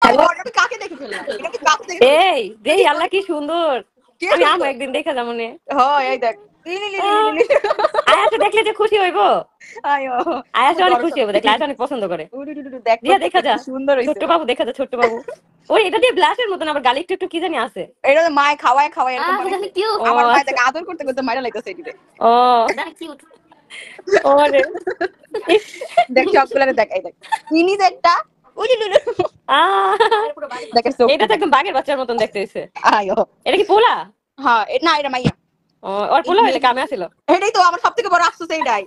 আমি কাকে দেখে ফেললাম? এটা কি কাকে দেখে ফেললাম? এই দেই আল্লাহ কি সুন্দর, কে আমি আমো সুন্দর? একদিন দেখা যাবো নে। হ্যাঁ এই দেখ আয়াসে দেখলে যে খুশি হইবো, আয়ো আয়াসে খুব অনেক বড় খুশি হইবো দেখলে, আয়াস অনেক পছন্দ করে। দেখ দিয়া দেখা কি যা, সুন্দর হইছে। ছোট্ট বাবু দেখা যা, ছোট্ট বাবু। ওই এটা দিয়ে ব্লাশের মতন আবার গালে একটু একটু কি জানি আছে। এটা তো মায় খাওয়ায় খাওয়ায় এরকম বানাইছে। ও আমার মায় আচ্ছা, তাকে আদর করতে করতে মাইরা লাইতেছে এদিকে। ও ওরে ইস, দেখ সবগুলারে দেখ, এই দেখ মিনি একটা দেখ এটা তো একদম বাঘের বাচ্চার মতন দেখতে হইছে। আয়ো এটা কি পোলা? হ্যাঁ না এটা মাইয়া। ও ওর পোলা হইলে কামে আসিল। এটাই তো আমার সবথেকে বড় আফসোস এইটাই।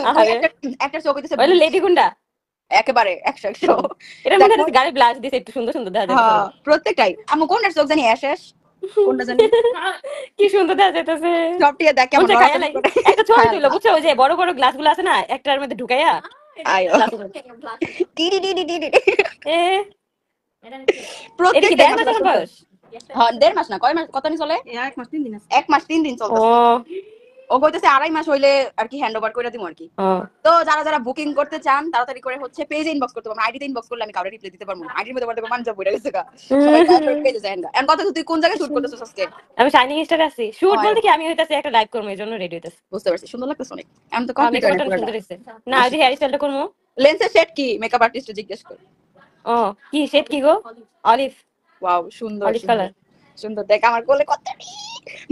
আহারে একটা চোখ হইতেছে ওইলে লেডি গুন্ডা একেবারে 100 এটা মনে হচ্ছে গাড়ি ব্লাশ দিছে একটু সুন্দর সুন্দর দেখা যাচ্ছে। হ্যাঁ প্রত্যেকটাই। আমি কোনটার চোখ জানি অ্যাশেষ, কোনটা জানি কি সুন্দর দেখা যাইতেছে। সবটিকে দেখ কেমন খায়া লাই একটা ছবি তুইলো বুঝছো, ওই যে বড় বড় গ্লাস গুলো আছে না একটার মধ্যে ঢুকাইয়া। আয়ো টিডি টিডি টিডি এ এটা কি প্রত্যেকটা 1.5 মাসের বয়স? হ্যাঁ 1.5 মাস না, কয় মাস কত দিন চলে? 1 মাস 3 দিন আছে। 1 মাস 3 দিন ও চলতেছে। ও কইতেছে 2.5 মাস হইলে আর কি হ্যান্ড ওভার করে দিমু আর কি। তো যারা যারা বুকিং করতে চান তাড়াতাড়ি করে হচ্ছে পেজে ইনবক্স করতে পারবেন। আইডিতে ইনবক্স করলে আমি কাউরে রিপ্লাই দিতে পারবো না। আইডির মধ্যে বলতে মান যাব বইরা গেছে গা। সবাই তাড়াতাড়ি পেজে যান গা। এখন কথা তুই কোন জায়গায় শুট করতেছস আজকে? আমি শাইনিং স্টারে আছি। শুট বলতে কি আমি হইতাছে একটা লাইভ করব, এজন্য রেডি হইতাছি। বুঝতে পারছি, সুন্দর লাগতেছে অনেক। আমি তো কমপ্লিট মেকআপ করে বাটন পুরোটা। সুন্দর হইছে না, ওই যে হেয়ার স্টাইলটা করবো। লেন্সের শেড কি মেকআপ আর্টিস্ট জিজ্ঞেস কর। ও কি শেড কি গো? অলিভ। ওয়াও সুন্দর অলিভ কালার সুন্দর। দেখ আমার কোলে কত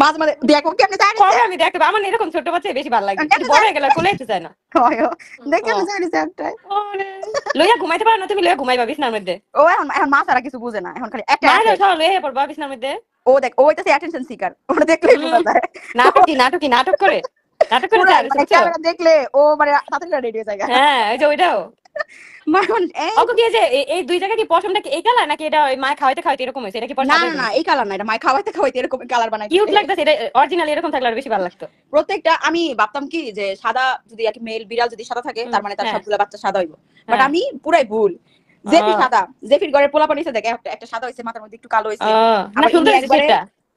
মাঝে মাঝে দেখো কেমনে জানিস কবে আমি দেখতে আমার এরকম ছোট বাচ্চা বেশি ভালো লাগে, একটু বড় হয়ে গেলে কোলে যেতে চায় না। দেখ কেমনে জানিস একটা লইয়া ঘুমাইতে পারো না তুমি? লইয়া ঘুমাইবা বিছনার মধ্যে? ও এখন এখন মা সারা কিছু বুঝে না, এখন খালি একটা না সব লইয়া পড়বা বিছনার মধ্যে। ও দেখ ও হইতাছে অ্যাটেনশন সিকার, ওটা দেখলেই বোঝা যায়। নাটক করে ক্যামেরা দেখলে ও মানে তাড়াতাড়ি রেডি হয়ে যায়। হ্যাঁ ওই যে ওইটাও মাখন ওকে কি যে এই দুই জায়গা কি পশমটা কি এই কালার নাকি এটা ওই মা খাওয়াইতে খাওয়াইতে এরকম হইছে? এটা কি পশম? না না না এই কালার না, এটা মাই খাওয়াইতে খাওয়াইতে এরকম কালার বানাই কিউট লাগতেছে, এটা অরিজিনাল এরকম থাকলে আর বেশি ভালো লাগতো। প্রত্যেকটা আমি ভাবতাম কি যে সাদা যদি একটা মেল বিড়াল যদি সাদা থাকে তার মানে তার সবগুলা বাচ্চা সাদা হইব, বাট আমি পুরাই ভুল। জেফি সাদা, জেফির ঘরে পোলা পানিছে দেখে একটা সাদা হইছে, মাথার মধ্যে একটু কালো হইছে, আবার সুন্দর একবারে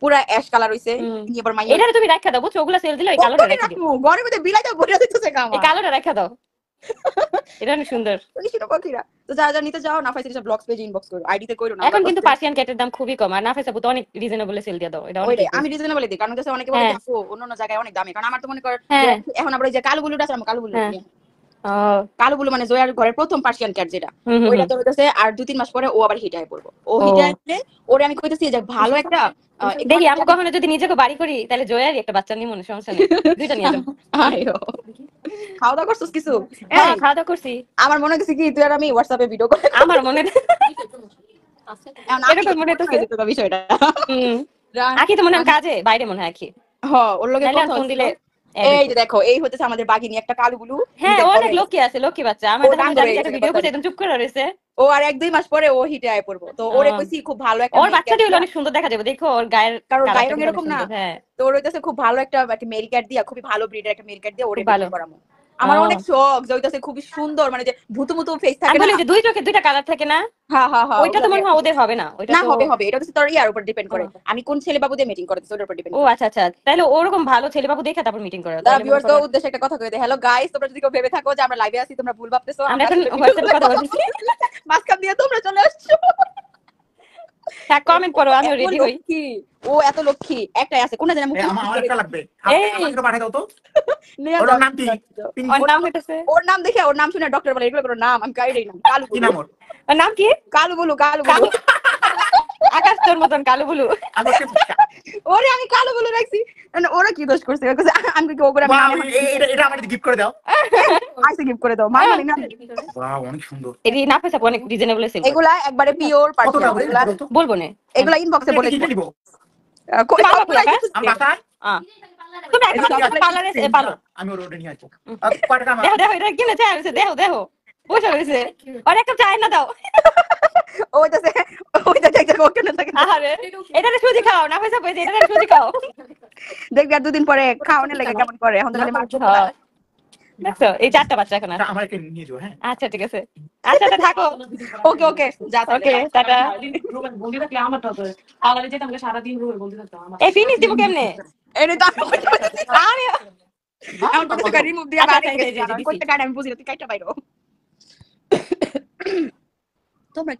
পুরা অ্যাশ কালার হইছে। এবার মাইয়া এটা তুমি রাখা দাও বুঝছো, ওগুলা সেল দিলে এই কালোটা রেখে দিও। ঘরের মধ্যে বিলাইতে বইরা দিতেছে কাম, এই কালোটা রাখা দাও, এটা অনেক সুন্দর। তো যারা যারা নিতে যাও নাফাইসা সব ব্লগস পেজে ইনবক্স করো, আইডিতে কইরো না। এখন কিন্তু পার্সিয়ান ক্যাটের দাম খুবই কম, আর নাফাইসা তো অনেক রিজনেবলে সেল দিয়ে দাও। এটা অনেক আমি রিজনেবল দিই, কারণ হচ্ছে অনেকে বলে দেখো অন্য জায়গায় অনেক দামি, কারণ আমার তো মনে কর এখন আবার ওই যে কালোগুলোটা আছে, আমার কালোগুলো কালোগুলো মানে জয়ার ঘরের প্রথম পার্সিয়ান ক্যাট যেটা, ওইটা তো হইতেছে আর 2-3 মাস পরে ও আবার হিটায় পড়বো। ও হিটায় আসলে ওরে আমি কইতেছি যে ভালো একটা দেখি আমি কখনো যদি নিজেকে বাড়ি করি তাহলে জয়ারই একটা বাচ্চা নিয়ে মনে সমস্যা নেই, দুইটা নিয়ে যাও। খাওয়া দাওয়া করছিস কিছু? হ্যাঁ খাওয়া দাওয়া করছি। আমার মনে হচ্ছে কি তুই আর আমি হোয়াটসঅ্যাপে ভিডিও করে, আমার মনে এরকম মনে হচ্ছে বিষয়টা। আখি তো মনে হয় কাজে বাইরে মনে হয় আখি। হ্যাঁ ওর লগে কথা ফোন দিলে এই যে দেখো এই হচ্ছে আমাদের বাঘিনী একটা কালো বুলু। হ্যাঁ অনেক লক্ষ্মী আছে, লক্ষ্মী বাচ্চা। আমার একটা ভিডিও করছে একদম চুপ করে রয়েছে। ও আর 1-2 মাস পরে ও হিটে আয় পড়বো, তো ওরে কইছি খুব ভালো একটা ওর বাচ্চাটি হলো অনেক সুন্দর দেখা যাবে, দেখো ওর গায়ের কারণ গায়ের রং এরকম না। হ্যাঁ তো ওর হইতাছে খুব ভালো একটা মেল ক্যাট দিয়া, খুবই ভালো ব্রিডের একটা মেল ক্যাট দিয়া ওরে ভালো করামু। আমার অনেক শখ যে হইতাছে খুবই সুন্দর, মানে যে ভূতু ভূতু ফেস থাকে না, যে দুই চোখে দুইটা কালার থাকে না। হ্যাঁ হ্যাঁ হ্যাঁ ওইটা তো মনে হয় ওদের হবে না। ওইটা না হবে হবে, এটা হচ্ছে তোর ইয়ার উপর ডিপেন্ড করে আমি কোন ছেলে বাবু দিয়ে মিটিং করতেছি ওটার উপর ডিপেন্ড। ও আচ্ছা আচ্ছা, তাহলে ওরকম ভালো ছেলে বাবু দেখে তারপর মিটিং করো। তাহলে ভিউয়ার্স তো উদ্দেশ্যে একটা কথা কই দেই। হ্যালো গাইস, তোমরা যদি কেউ ভেবে থাকো যে আমরা লাইভে আছি, তোমরা ভুল ভাবতেছো। আমরা এখন হোয়াটসঅ্যাপে কথা বলছি, মাসকাপ দিয়ে তোমরা চলে আসছো। হ্যাঁ কমেন্ট করো, আমি রেডি হই। কি ও এত লক্ষ্মী একটাই আছে, কোন জানা মুখ আমার একটা লাগবে, আমাকে পাঠিয়ে দাও তো। ওর নাম কি? ওর নাম হইতাছে, ওর নাম দেখে ওর নাম শুনে ডক্টর বলে এগুলো কোনো নাম আমি গাইডই না। কালু কি নাম ওর? ওর নাম কি? কালু বলু, কালু বলু। আকাশ তোর মতন কালু বলু। ওরে আমি কালু বলু রাখছি, ওরা কি দোষ করছে? আমি কি ওগুলো আমি এটা আমাকে গিফট করে দাও, আইসে গিফট করে দাও। মাই মানে না ওয়াও অনেক সুন্দর। এই নাফাসা অনেক রিজনেবল সেল। এগুলা একবারে পিওর পার্সিয়ান, এগুলা বলবো না, এগুলা ইনবক্সে বলে কি নিব? কই পারবা কই আকাশ? আমি বাসায় তুমি একটা পার্লারে পারো, আমি ওর ওটা নিয়ে আসবো। কয় টাকা? দেখো দেখো এটা কিনে চাই আছে, দেখো দেখো বসে রয়েছে। আর একটা চাই না দাও। ওইটাছে একটা ওকে না থাকে। আরে এটা সুজি খাও, নাফাসা কইছে এটা সুজি খাও। দেখবি আর 2 দিন পরে খাওয়ানোর লাগে কেমন করে। এখন তো খালি মাছ খাওয়া। দেখছো এই 4টা বাচ্চা এখন আছে। আমাকে নিয়ে যাও। হ্যাঁ আচ্ছা ঠিক আছে, আচ্ছা থাকো। ওকে ওকে যা ওকে টাটা। বন্ধু থাকলে আমার তো পালালে যেতাম সারা দিন রুমে বন্ধু থাকতাম আমার। এই ফিনিশ দিব কেমনে? এনে তো আমি এখন কত টাকা রিমুভ দিয়া বাইরে গেছি, কত টাকা আমি বুঝি না, তুই কাইটা বাইরো। তোমরা